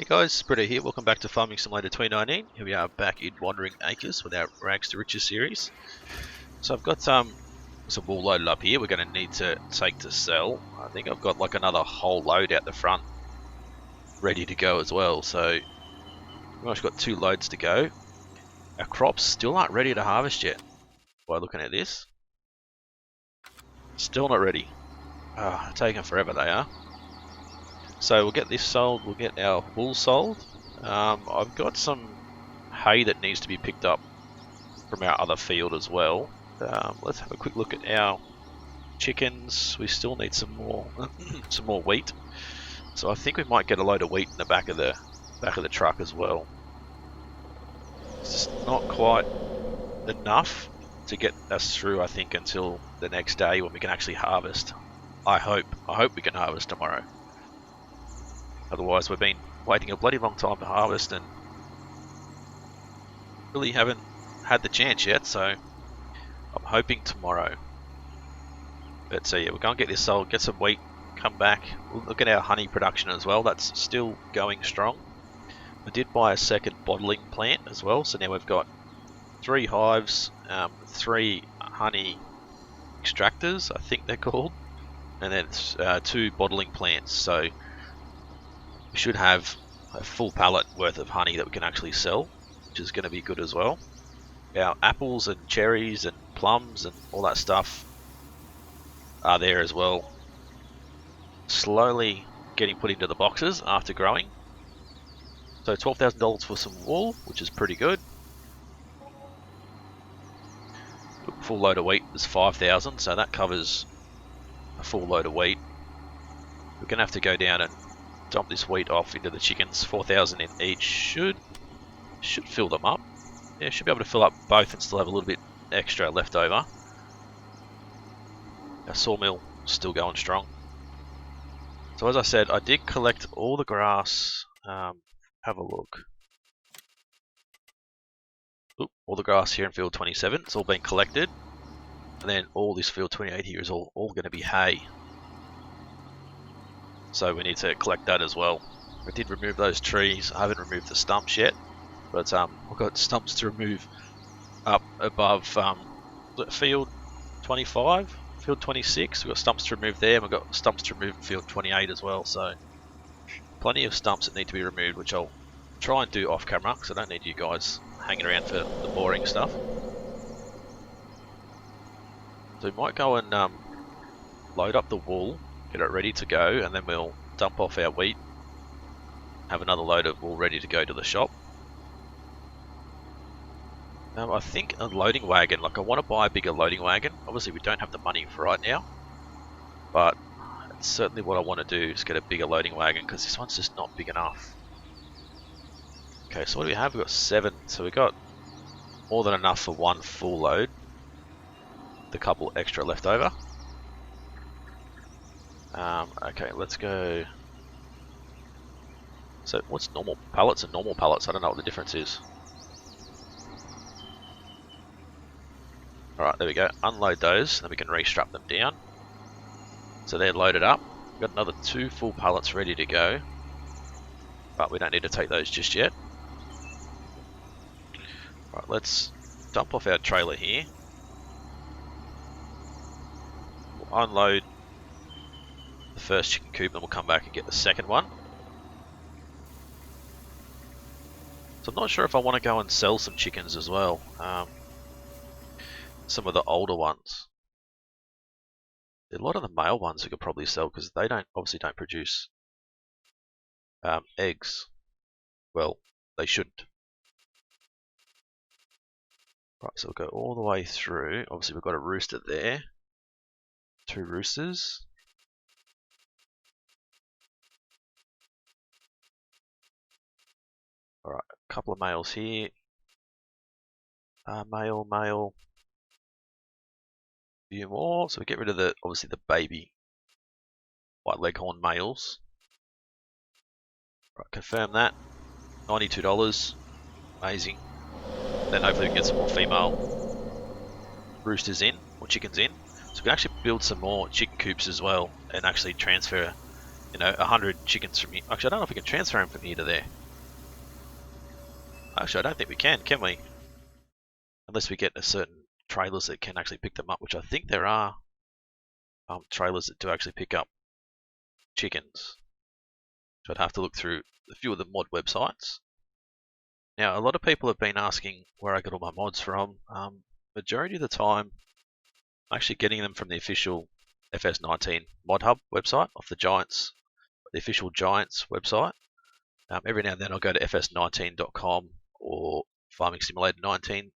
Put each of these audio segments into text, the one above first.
Hey guys, Britto here. Welcome back to Farming Simulator 2019. Here we are back in Wandering Acres with our Rags to Riches series. So I've got some wool loaded up here. We're going to need to take to sell. I think I've got like another whole load out the front ready to go as well. So we've actually got 2 loads to go. Our crops still aren't ready to harvest yet. By looking at this, still not ready. Taking forever they are. So we'll get this sold, we'll get our wool sold. I've got some hay that needs to be picked up from our other field as well. Let's have a quick look at our chickens. We still need some more some more wheat. So I think we might get a load of wheat in the back of the truck as well. It's just not quite enough to get us through, I think, until the next day when we can actually harvest. I hope we can harvest tomorrow. Otherwise, we've been waiting a bloody long time to harvest and really haven't had the chance yet, so I'm hoping tomorrow. But so yeah, we're going to get this sold, get some wheat, come back. We'll look at our honey production as well. That's still going strong. I did buy a second bottling plant as well, so now we've got 3 hives, 3 honey extractors, I think they're called, and then 2 bottling plants. So we should have a full pallet worth of honey that we can actually sell, which is going to be good as well. Our apples and cherries and plums and all that stuff are there as well. Slowly getting put into the boxes after growing. So $12,000 for some wool, which is pretty good. Full load of wheat is 5,000, so that covers a full load of wheat. We're going to have to go down and dump this wheat off into the chickens. 4,000 in each should fill them up. Yeah, should be able to fill up both and still have a little bit extra left over. Our sawmill still going strong. So as I said, I did collect all the grass. Have a look. Oop, all the grass here in field 27. It's all been collected. And then all this field 28 here is all going to be hay. So we need to collect that as well. I did remove those trees. I haven't removed the stumps yet, but I've got stumps to remove up above field 25, field 26. We've got stumps to remove there, and we've got stumps to remove in field 28 as well. So plenty of stumps that need to be removed, which I'll try and do off camera because I don't need you guys hanging around for the boring stuff. So we might go and load up the wool, get it ready to go, and then we'll dump off our wheat, have another load of wool ready to go to the shop. I think a loading wagon, like I want to buy a bigger loading wagon. Obviously we don't have the money for right now, but it's certainly what I want to do is get a bigger loading wagon because this one's just not big enough. Okay, so what do we have? We've got 7, so we've got more than enough for 1 full load. The couple extra left over. Okay, let's go. So what's normal pallets and normal pallets? I don't know what the difference is. Alright, there we go. Unload those, and then we can restrap them down. So they're loaded up. We've got another 2 full pallets ready to go. But we don't need to take those just yet. Alright, let's dump off our trailer here. We'll unload the first chicken coop, and we'll come back and get the second one. So I'm not sure if I want to go and sell some chickens as well. Some of the older ones. A lot of the male ones we could probably sell because they obviously don't produce eggs. Well, they shouldn't. Right, so we'll go all the way through. Obviously we've got a rooster there. 2 roosters. Alright, a couple of males here. Male. Few more. So we get rid of obviously the baby white leghorn males. Right, confirm that. $92. Amazing. Then hopefully we can get some more female roosters in, or chickens in. So we can actually build some more chicken coops as well and actually transfer you know, 100 chickens from here. Actually, I don't know if we can transfer them from here to there. Actually, I don't think we can we? Unless we get a certain trailers that can actually pick them up, which I think there are trailers that do actually pick up chickens. So I'd have to look through a few of the mod websites. Now, a lot of people have been asking where I got all my mods from. Majority of the time, I'm actually getting them from the official FS19 Mod Hub website off the Giants, the official Giants website. Every now and then I'll go to fs19.com or Farming Simulator 19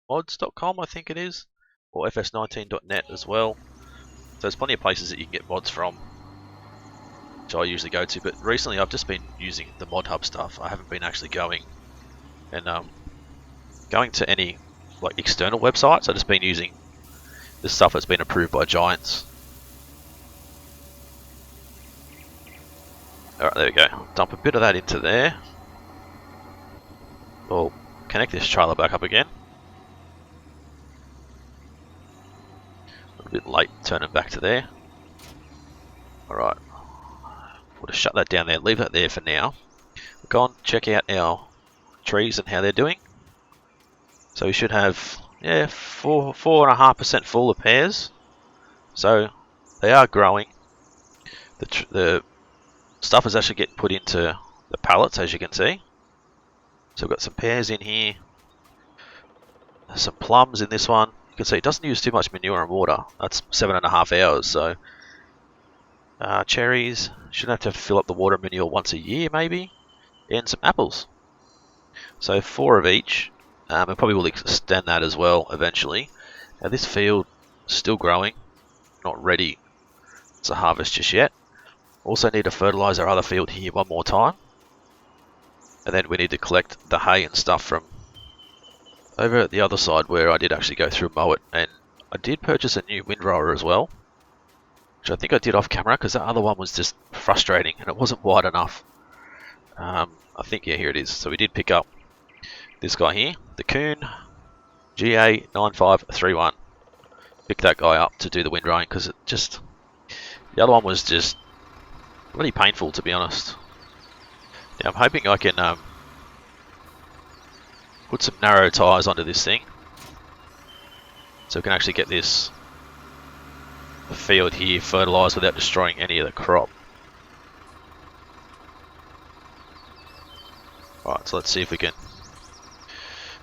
mods.com, I think it is, or fs19.net as well. So there's plenty of places that you can get mods from, which I usually go to. But recently I've just been using the Mod Hub stuff. I haven't been actually going and going to any like external websites. I've just been using the stuff that's been approved by Giants. Alright, there we go. Dump a bit of that into there. We'll connect this trailer back up again. A bit late turning back to there. Alright. We'll just shut that down there. Leave that there for now. We'll go on, check out our trees and how they're doing. So we should have, yeah, 4.5% full of pears. So they are growing. The stuff is actually getting put into the pallets, as you can see. So we've got some pears in here. Some plums in this one. You can see it doesn't use too much manure and water. That's 7.5 hours. So cherries, shouldn't have to fill up the water and manure once a year maybe. And some apples. So 4 of each. And probably will extend that as well eventually. Now this field is still growing. Not ready to harvest just yet. Also need to fertilise our other field here one more time. And then we need to collect the hay and stuff from over at the other side where I did actually go through and mow it. And I did purchase a new Windrower as well, which I think I did off camera because that other one was just frustrating and it wasn't wide enough. I think, yeah, here it is. So we did pick up this guy here, the Coon GA9531. Picked that guy up to do the windrowing because it just, the other one was just really painful, to be honest. Now I'm hoping I can put some narrow tyres onto this thing so we can actually get this field here fertilised without destroying any of the crop. Alright, so let's see if we can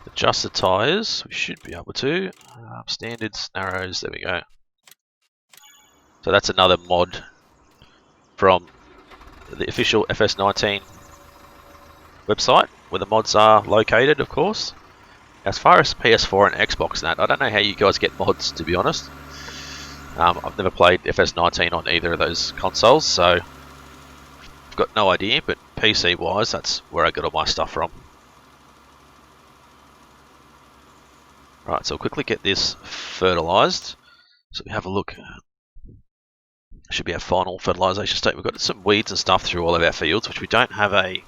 adjust the tyres. We should be able to. Standards, narrows, there we go. So that's another mod from the official FS19 website, where the mods are located, of course. As far as PS4 and Xbox and that, I don't know how you guys get mods, to be honest. I've never played FS19 on either of those consoles, so I've got no idea, but PC wise, that's where I got all my stuff from. Right, so we'll quickly get this fertilised. So we have a look. Should be our final fertilisation state. We've got some weeds and stuff through all of our fields, which we don't have a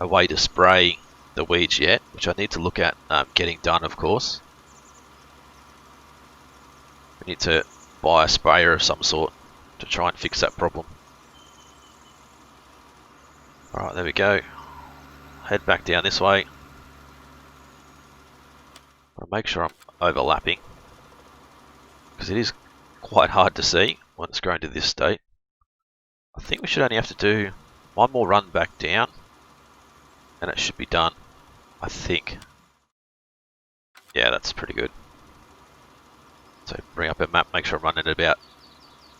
way to spray the weeds yet, which I need to look at getting done, of course. We need to buy a sprayer of some sort to try and fix that problem. Alright, there we go. Head back down this way. I'll make sure I'm overlapping, because it is quite hard to see when it's growing to this state. I think we should only have to do one more run back down and it should be done, I think. Yeah, that's pretty good. So bring up a map, make sure I'm running at about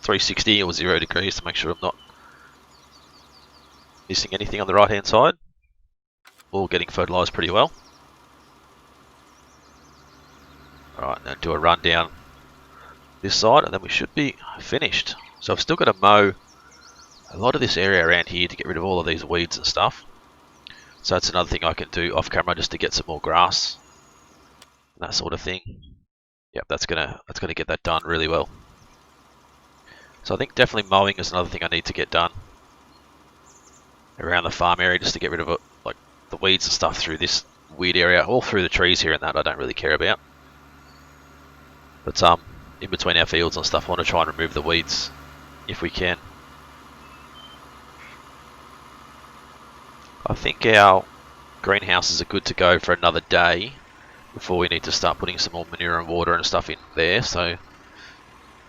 360 or 0 degrees to make sure I'm not missing anything on the right hand side. All getting fertilised pretty well. Alright, now do a run down this side and then we should be finished. So I've still got to mow a lot of this area around here to get rid of all of these weeds and stuff. So that's another thing I can do off camera just to get some more grass and that sort of thing. Yep, that's gonna get that done really well. So I think definitely mowing is another thing I need to get done around the farm area just to get rid of it, like the weeds and stuff through this weed area, all through the trees here and that I don't really care about. But in between our fields and stuff I want to try and remove the weeds if we can. I think our greenhouses are good to go for another day before we need to start putting some more manure and water and stuff in there, so we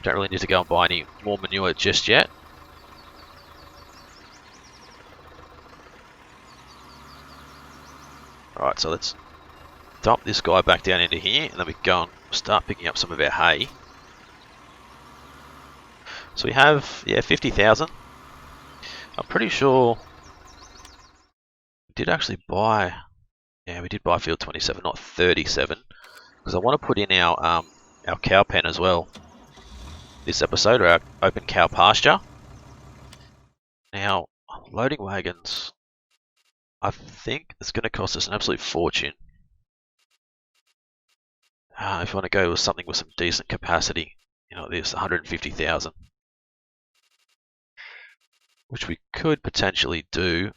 don't really need to go and buy any more manure just yet. Alright, so let's dump this guy back down into here, and then we go and start picking up some of our hay. So we have, yeah, 50,000. I'm pretty sure we did actually buy, yeah, we did buy field 27, not 37, because I want to put in our cow pen as well this episode, or our open cow pasture. Now, loading wagons, I think it's going to cost us an absolute fortune. If you want to go with something with some decent capacity, you know, this 150,000, which we could potentially do.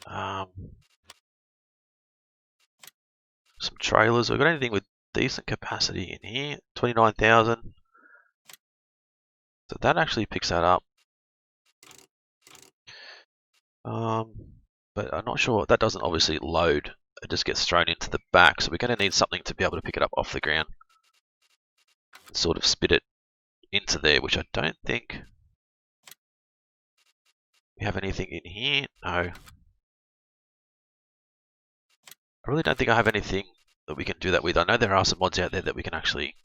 Some trailers. We've got anything with decent capacity in here? 29,000. So that actually picks that up. But I'm not sure. That doesn't obviously load. It just gets thrown into the back. So we're going to need something to be able to pick it up off the ground and sort of spit it into there, which I don't think we have anything in here. No. I really don't think I have anything that we can do that with. I know there are some mods out there that we can actually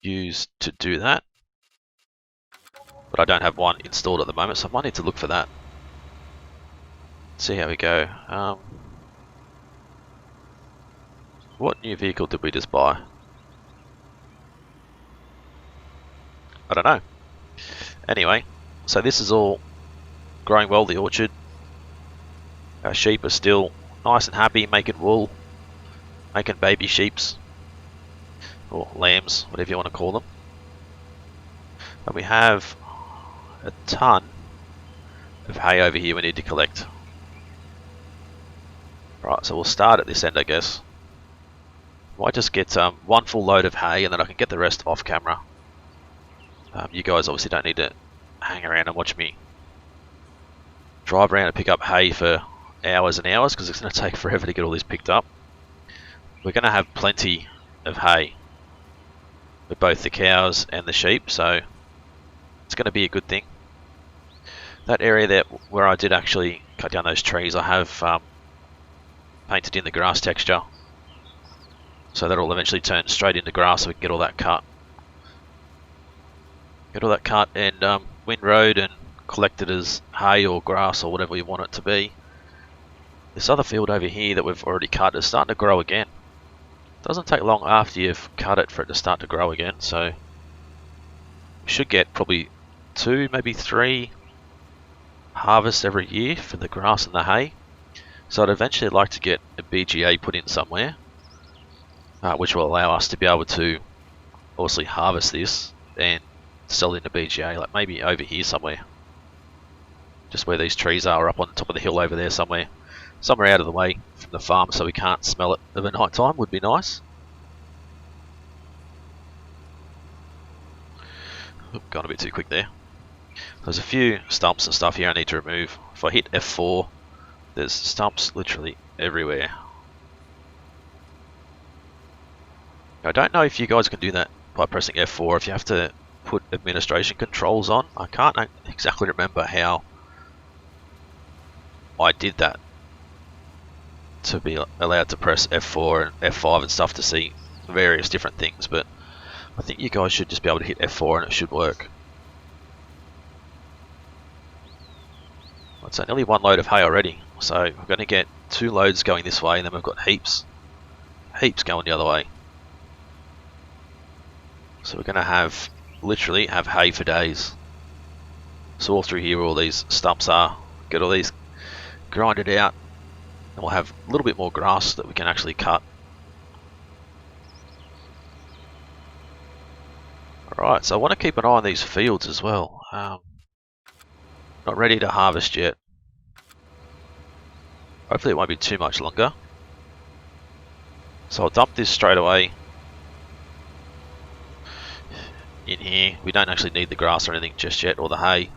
use to do that, but I don't have one installed at the moment, so I might need to look for that. See how we go. What new vehicle did we just buy? I don't know. Anyway, so this is all growing well, the orchard. Our sheep are still nice and happy, making wool, making baby sheeps, or lambs, whatever you want to call them. And we have a ton of hay over here we need to collect. Right, so we'll start at this end, I guess. Might just get one full load of hay, and then I can get the rest off camera. You guys obviously don't need to hang around and watch me drive around and pick up hay for hours and hours, because it's going to take forever to get all this picked up. We're going to have plenty of hay for both the cows and the sheep, so it's going to be a good thing. That area there where I did actually cut down those trees, I have painted in the grass texture, so that'll eventually turn straight into grass, so we can get all that cut. Get all that cut and windrowed and collected as hay or grass or whatever you want it to be. This other field over here that we've already cut is starting to grow again. Doesn't take long after you've cut it for it to start to grow again, so we should get probably 2, maybe 3 harvests every year for the grass and the hay. So I'd eventually like to get a BGA put in somewhere, which will allow us to be able to obviously harvest this and sell it into BGA, like maybe over here somewhere. Just where these trees are, up on the top of the hill over there somewhere. Somewhere out of the way from the farm so we can't smell it over night time would be nice. Oop, gone a bit too quick there. There's a few stumps and stuff here I need to remove. If I hit F4, there's stumps literally everywhere. I don't know if you guys can do that by pressing F4, if you have to put administration controls on. I can't exactly remember how I did that to be allowed to press F4 and F5 and stuff to see various different things, but I think you guys should just be able to hit F4 and it should work. So nearly 1 load of hay already, so we're going to get 2 loads going this way, and then we've got heaps going the other way. So we're going to have literally have hay for days. So all through here where all these stumps are, get all these grinded out, and we'll have a little bit more grass that we can actually cut. Alright, so I want to keep an eye on these fields as well. Not ready to harvest yet. Hopefully it won't be too much longer. So I'll dump this straight away in here. We don't actually need the grass or anything just yet, or the hay.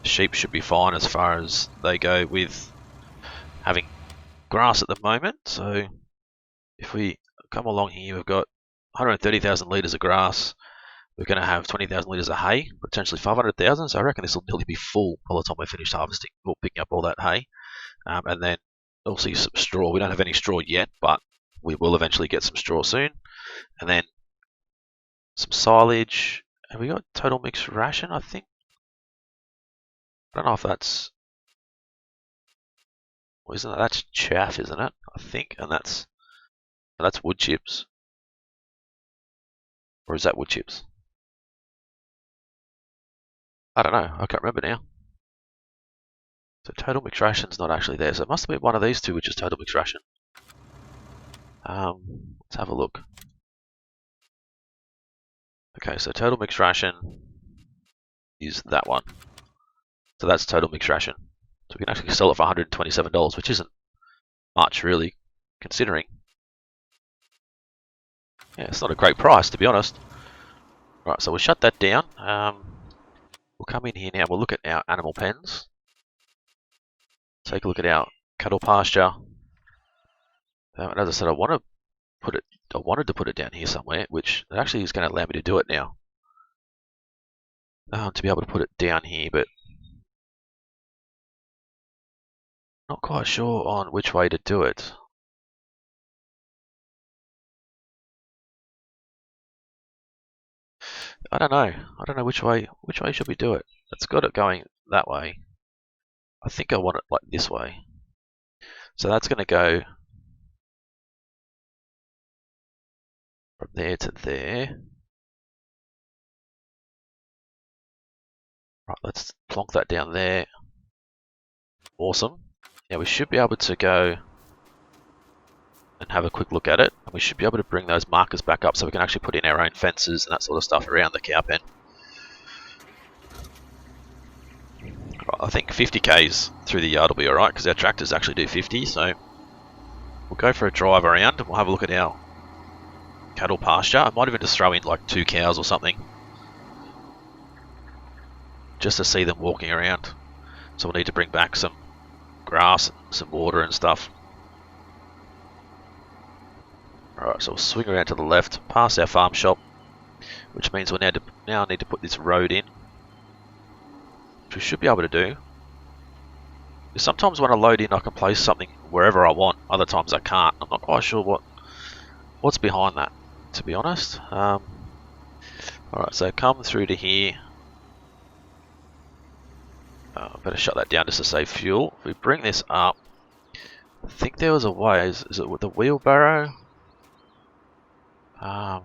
Sheep should be fine as far as they go with having grass at the moment, so if we come along here, we've got 130,000 litres of grass. We're going to have 20,000 litres of hay, potentially 500,000, so I reckon this will nearly be full by the time we're finished harvesting or picking up all that hay. And then also some straw. We don't have any straw yet, but we will eventually get some straw soon. And then some silage. Have we got total mixed ration, I think? I don't know if that's... Well, isn't that... That's chaff, isn't it? I think. And that's wood chips. Or is that wood chips? I don't know. I can't remember now. So total mixed ration's not actually there. So it must have been one of these two which is total mixed ration. Let's have a look. Okay, so total mixed ration is that one. So that's total mixed ration. So we can actually sell it for $127, which isn't much really, considering. Yeah, it's not a great price, to be honest. Right, so we'll shut that down. We'll come in here now. We'll look at our animal pens. Take a look at our cattle pasture. And as I said, I wanted to put it down here somewhere, which actually is going to allow me to do it now. To be able to put it down here, but not quite sure on which way to do it. I don't know. I don't know which way should we do it. It's got it going that way. I think I want it like this way. So that's going to go from there to there. Right, let's plonk that down there. Awesome. Now we should be able to go and have a quick look at it. And we should be able to bring those markers back up so we can actually put in our own fences and that sort of stuff around the cow pen. Right, I think 50 k's through the yard will be alright because our tractors actually do 50, so we'll go for a drive around and we'll have a look at our cattle pasture. I might even just throw in like 2 cows or something just to see them walking around. So we'll need to bring back some grass and some water and stuff. Alright, so we'll swing around to the left, past our farm shop, which means we'll now need to put this road in, which we should be able to do. Sometimes when I load in I can place something wherever I want, other times I can't. I'm not quite sure what's behind that, to be honest. Alright, so come through to here. I better shut that down just to save fuel. If we bring this up, I think there was a way. Is it with the wheelbarrow? No.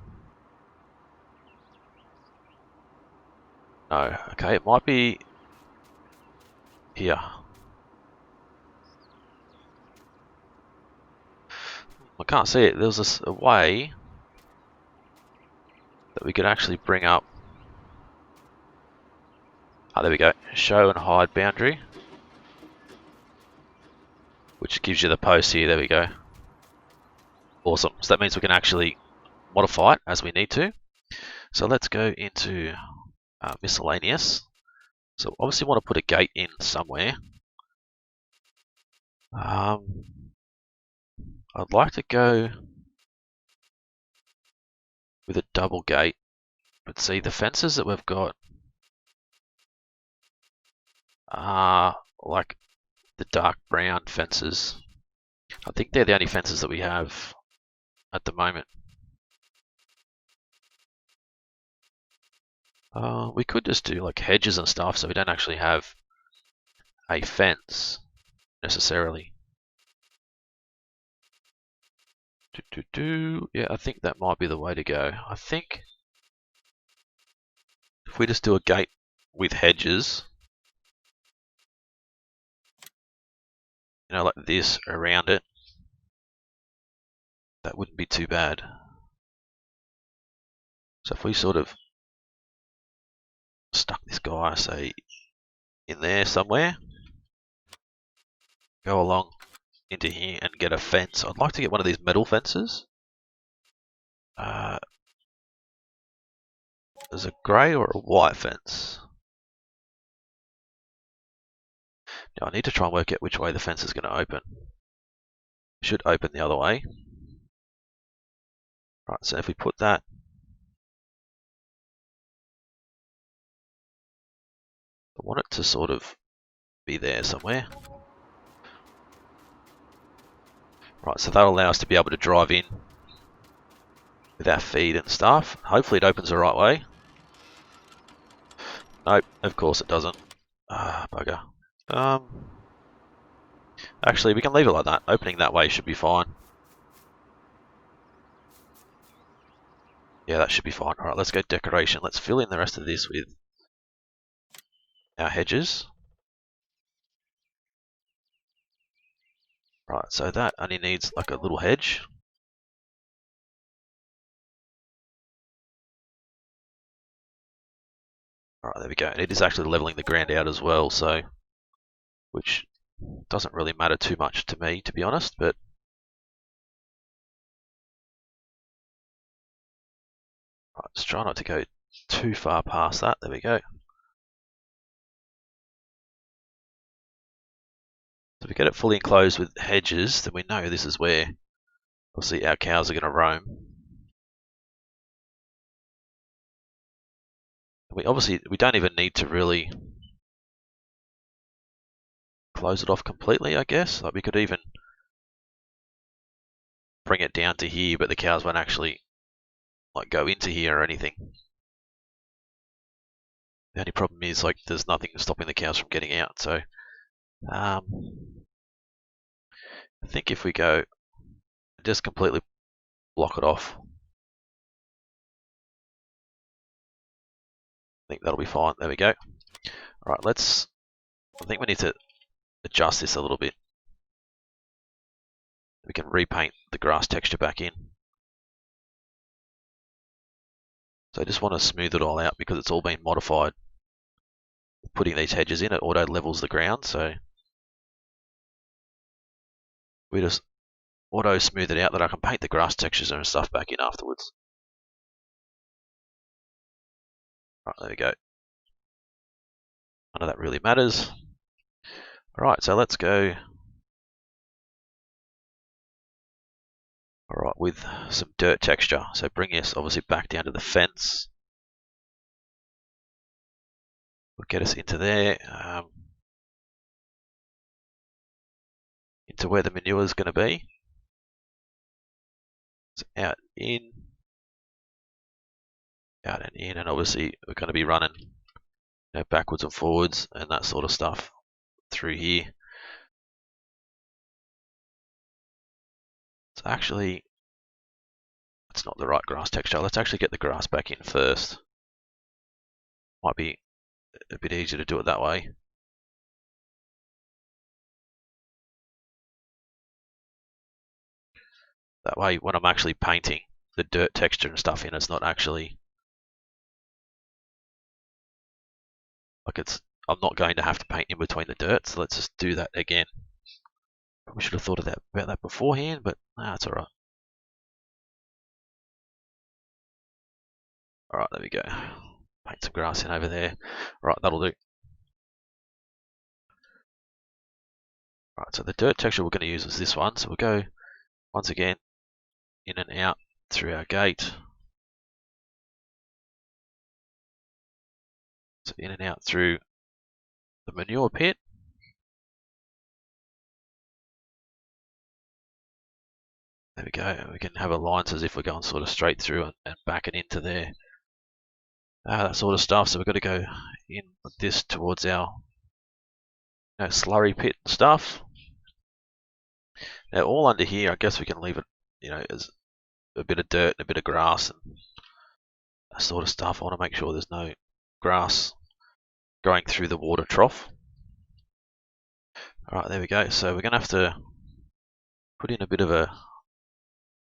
Okay, it might be here. I can't see it. There was a way that we could actually bring up. Oh, there we go. Show and hide boundary. Which gives you the post here. There we go. Awesome. So that means we can actually modify it as we need to. So let's go into miscellaneous. So obviously want to put a gate in somewhere. I'd like to go with a double gate. But see, the fences that we've got are like the dark brown fences. I think they're the only fences that we have at the moment. We could just do like hedges and stuff so we don't actually have a fence necessarily. Yeah, I think that might be the way to go. I think if we just do a gate with hedges, you know, like this around it, that wouldn't be too bad. So if we sort of stuck this guy, say, in there somewhere, go along into here and get a fence. I'd like to get one of these metal fences. There's a grey or a white fence. Now I need to try and work out which way the fence is going to open. should open the other way. Right, so if we put that, I want it to sort of be there somewhere. Right, so that'll allow us to be able to drive in with our feed and stuff. Hopefully it opens the right way. Nope, of course it doesn't. Ah, bugger. Actually, we can leave it like that. Opening that way should be fine. Yeah, that should be fine. Alright, let's go decoration. Let's fill in the rest of this with our hedges. Right, so that only needs like a little hedge. Alright, there we go. And it is actually leveling the ground out as well, so which doesn't really matter too much to me, to be honest, but right, just try not to go too far past that. There we go. So if we get it fully enclosed with hedges, then we know this is where obviously our cows are going to roam. We don't even need to really close it off completely, I guess. Like we could even bring it down to here, but the cows won't actually like go into here or anything. The only problem is like there's nothing stopping the cows from getting out. So I think if we go just completely block it off, I think that'll be fine. There we go. All right, I think we need to adjust this a little bit. We can repaint the grass texture back in. So I just want to smooth it all out because it's all been modified. Putting these hedges in, it auto levels the ground, so we just auto smooth it out that I can paint the grass textures and stuff back in afterwards. Right, there we go. None of that really matters. Alright, so let's go with some dirt texture. So bring us obviously back down to the fence. We'll get us into there, into where the manure is going to be. So out, in, out and in, and obviously we're going to be running backwards and forwards and that sort of stuff through here. So actually, it's not the right grass texture. Let's actually get the grass back in first. Might be a bit easier to do it that way. That way, when I'm actually painting the dirt texture and stuff in, it's not actually like I'm not going to have to paint in between the dirt. So let's just do that again. Probably should have thought about that beforehand, but that's all right. All right, there we go. Paint some grass in over there. Right, that'll do. Right, so the dirt texture we're going to use is this one. So we'll go once again in and out through our gate. So in and out through the manure pit. There we go. We can have a line as if we're going sort of straight through and back and into there. That sort of stuff. So we've got to go in with this towards our slurry pit and stuff. Now all under here, I guess we can leave it, as a bit of dirt and a bit of grass and that sort of stuff. I want to make sure there's no grass going through the water trough. Alright, there we go. So we're going to have to put in a bit of a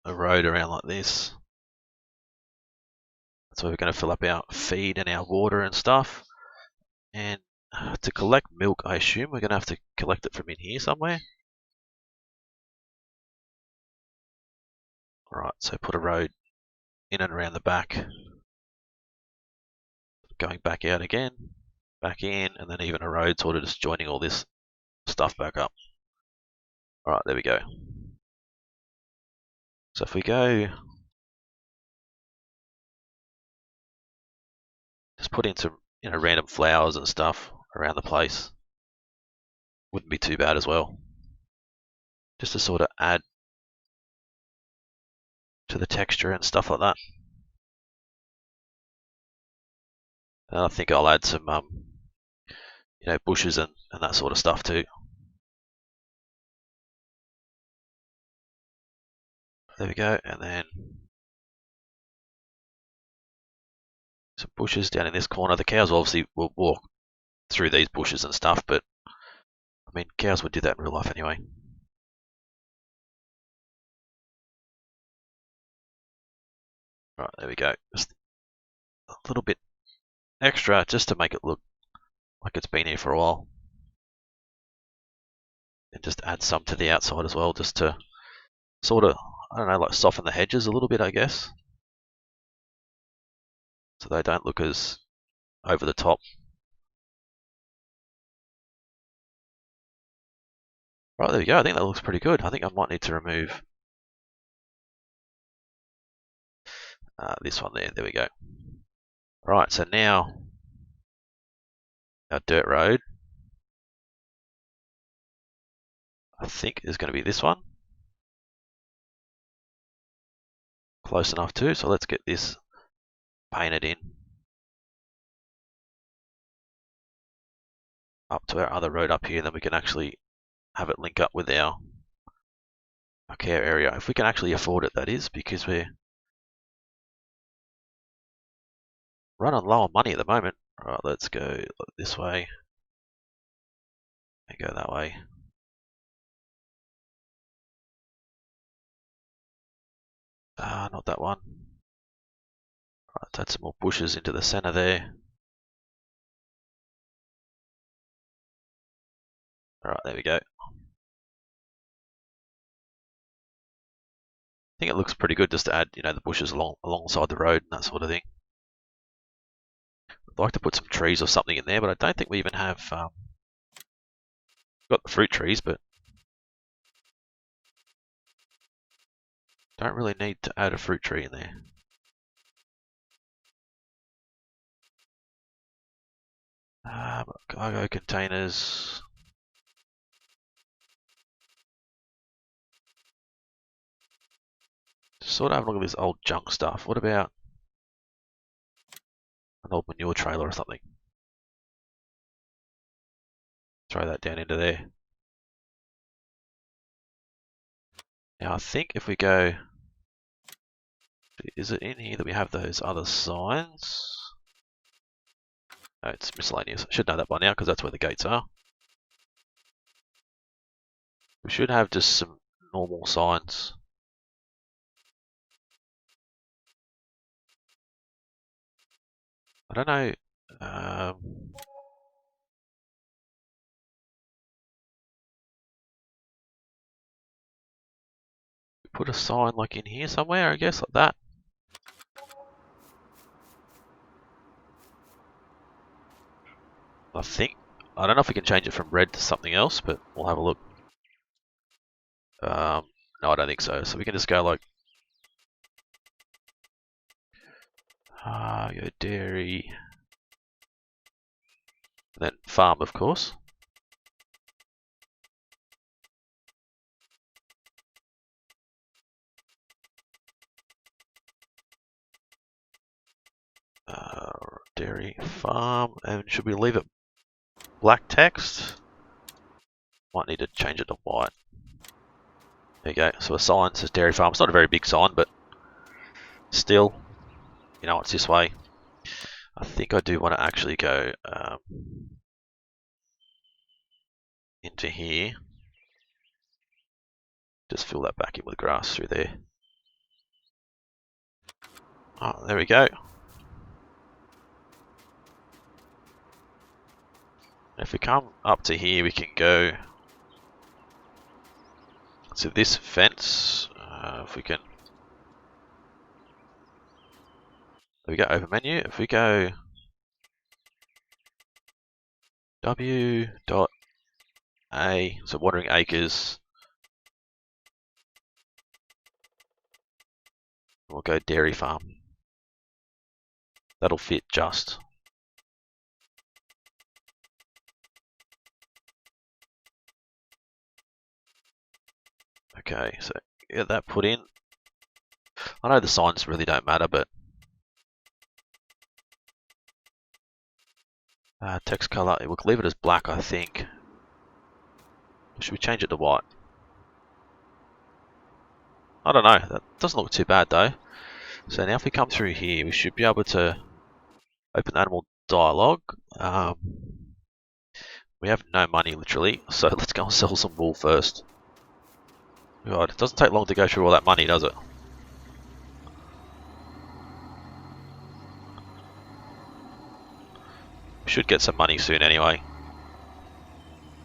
road around like this. That's where we're going to fill up our feed and our water and stuff. And to collect milk, I assume we're going to have to collect it from in here somewhere. Alright, so put a road in and around the back. Going back out again, back in, and then even a road sort of just joining all this stuff back up. Alright, there we go. So if we go, just put in some random flowers and stuff around the place, wouldn't be too bad as well. Just to sort of add to the texture and stuff like that. And I think I'll add some bushes and that sort of stuff too. There we go, and then some bushes down in this corner. The cows obviously will walk through these bushes and stuff, but I mean, cows would do that in real life anyway. Right, there we go. Just a little bit extra just to make it look like it's been here for a while. And just add some to the outside as well, just to sort of, I don't know, like soften the hedges a little bit, I guess. So they don't look as over the top. Right, there we go. I think that looks pretty good. I think I might need to remove this one there. There we go. Right, so now our dirt road, I think, is going to be this one. Close enough too, so let's get this painted in up to our other road up here, then we can actually have it link up with our care area. If we can actually afford it, that is, because we're running low on money at the moment. Right, let's go this way and go that way. Not that one. Right, let's add some more bushes into the center there. Alright, there we go. I think it looks pretty good just to add, the bushes alongside the road and that sort of thing. I'd like to put some trees or something in there, but I don't think we even have got the fruit trees, but don't really need to add a fruit tree in there. Cargo containers. Just sort of have a look at this old junk stuff. What about an old manure trailer or something? Throw that down into there. Now I think if we go, is it in here that we have those other signs? No, it's miscellaneous. I should know that by now because that's where the gates are. We should have just some normal signs. I don't know. Put a sign like in here somewhere, I guess, like that. I think. I don't know if we can change it from red to something else, but we'll have a look. No, I don't think so. So we can just go like go dairy, and then farm, of course. Dairy farm, and should we leave it black text? Might need to change it to white. There you go. So a sign says dairy farm. It's not a very big sign, but still, it's this way. I think I do want to actually go into here. Just fill that back in with grass through there. Oh, there we go. If we come up to here, we can go to this fence. If we can, there we go, over menu. If we go W.A, so watering acres, We'll go dairy farm. That'll fit just. Okay, so get that put in. I know the signs really don't matter, but text color, we'll leave it as black, I think. Or should we change it to white? I don't know, that doesn't look too bad though. So now if we come through here, we should be able to open animal dialogue. We have no money literally, so let's go and sell some wool first. God, it doesn't take long to go through all that money, does it? We should get some money soon anyway.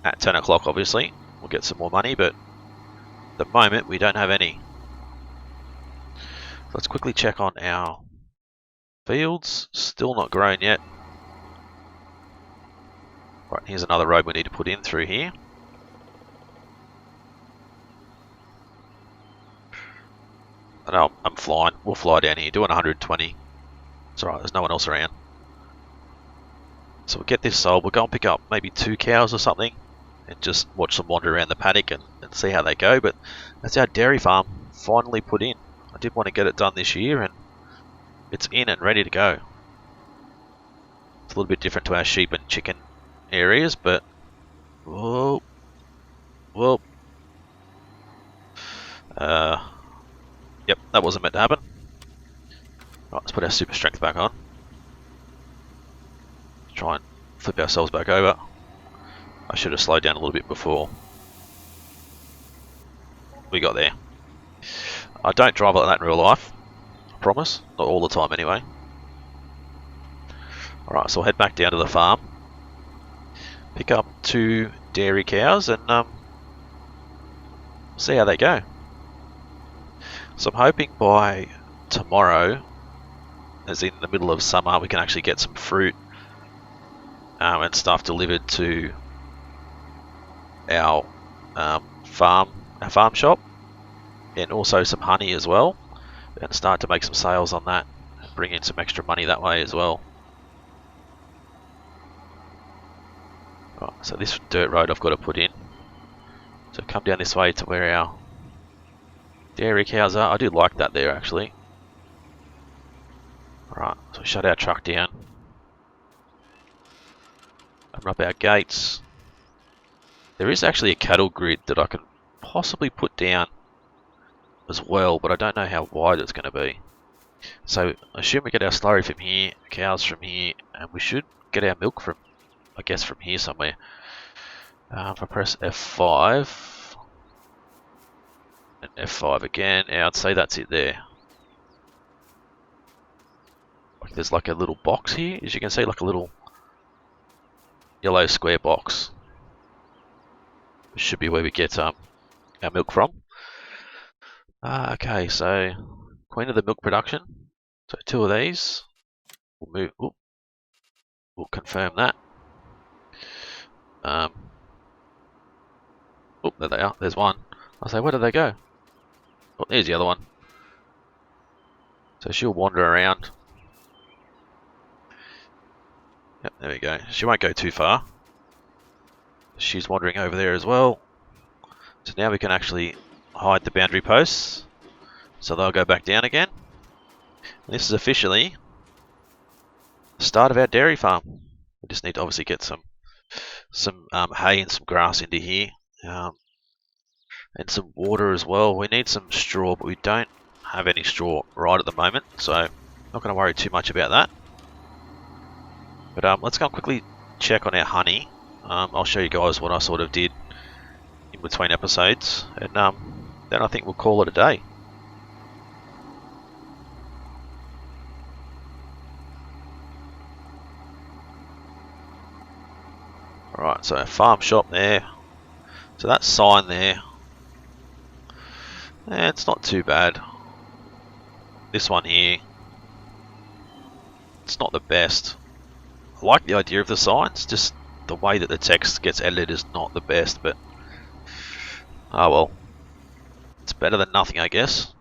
At 10 o'clock obviously, we'll get some more money, but at the moment we don't have any. Let's quickly check on our fields. Still not grown yet. Right, here's another road we need to put in through here. I know I'm flying. We'll fly down here, doing 120. It's alright, there's no one else around. So we'll get this sold. We'll go and pick up maybe 2 cows or something and just watch them wander around the paddock and see how they go. But that's our dairy farm finally put in. I did want to get it done this year and it's in and ready to go. It's a little bit different to our sheep and chicken areas, but whoa, whoa. Yep, that wasn't meant to happen. Right, let's put our super strength back on. Try and flip ourselves back over. I should have slowed down a little bit before we got there. I don't drive like that in real life, I promise. Not all the time anyway. Alright, so I'll head back down to the farm. Pick up 2 dairy cows and see how they go. So I'm hoping by tomorrow, as in the middle of summer, we can actually get some fruit and stuff delivered to our farm shop, and also some honey as well, and start to make some sales on that and bring in some extra money that way as well. Right, so this dirt road I've got to put in. So come down this way to where our dairy cows are. I do like that there actually. Alright, so shut our truck down. Open up our gates. There is actually a cattle grid that I can possibly put down as well, but I don't know how wide it's going to be. So I assume we get our slurry from here, cows from here, and we should get our milk from, I guess, from here somewhere. If I press F5 and F5 again, I'd say that's it there. Like there's like a little box here, as you can see, like a little yellow square box. This should be where we get our milk from. Okay, so Queen of the Milk Production. So 2 of these. We'll move. Ooh, we'll confirm that. Oh, there they are. There's one. I'll say, where did they go? Oh, there's the other one. So she'll wander around. Yep, there we go. She won't go too far. She's wandering over there as well. So now we can actually hide the boundary posts. So they'll go back down again. And this is officially the start of our dairy farm. We just need to obviously get some hay and some grass into here. And some water as well. We need some straw, but we don't have any straw right at the moment. So not going to worry too much about that. But let's go and quickly check on our honey. I'll show you guys what I sort of did in between episodes, and then I think we'll call it a day. Alright, so farm shop there. So that sign there, it's not too bad. This one here, it's not the best. I like the idea of the signs, just the way that the text gets edited is not the best, but oh well, it's better than nothing, I guess.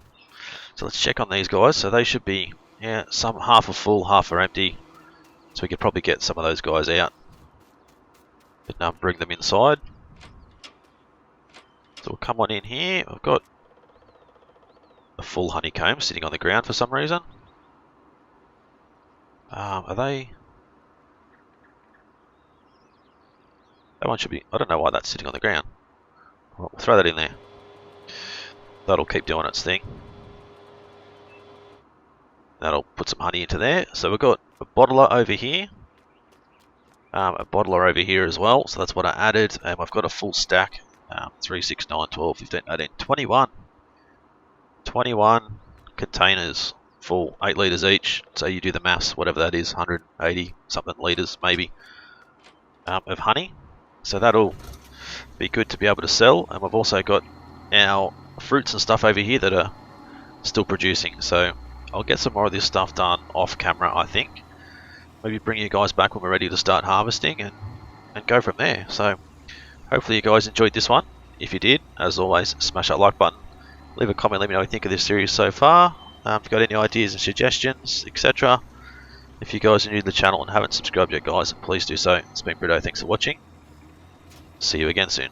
So let's check on these guys. So they should be, yeah, some half are full, half are empty. So we could probably get some of those guys out and bring them inside. So we'll come on in here. I've got a full honeycomb sitting on the ground for some reason. Are they? That one should be, I don't know why that's sitting on the ground. We'll throw that in there. That'll keep doing its thing. That'll put some honey into there. So we've got a bottler over here. A bottler over here as well. So that's what I added. And I've got a full stack. 3, 6, 9, 12, 15, 18, 21. 21 containers full, 8 litres each. So you do the maths, whatever that is, 180 something litres maybe of honey. So that'll be good to be able to sell. And we've also got our fruits and stuff over here that are still producing. So I'll get some more of this stuff done off camera, I think. Maybe bring you guys back when we're ready to start harvesting and go from there. So hopefully you guys enjoyed this one. If you did, as always, smash that like button. Leave a comment, let me know what you think of this series so far. If you've got any ideas and suggestions, etc. If you guys are new to the channel and haven't subscribed yet, guys, please do so. It's been Britto, thanks for watching. See you again soon.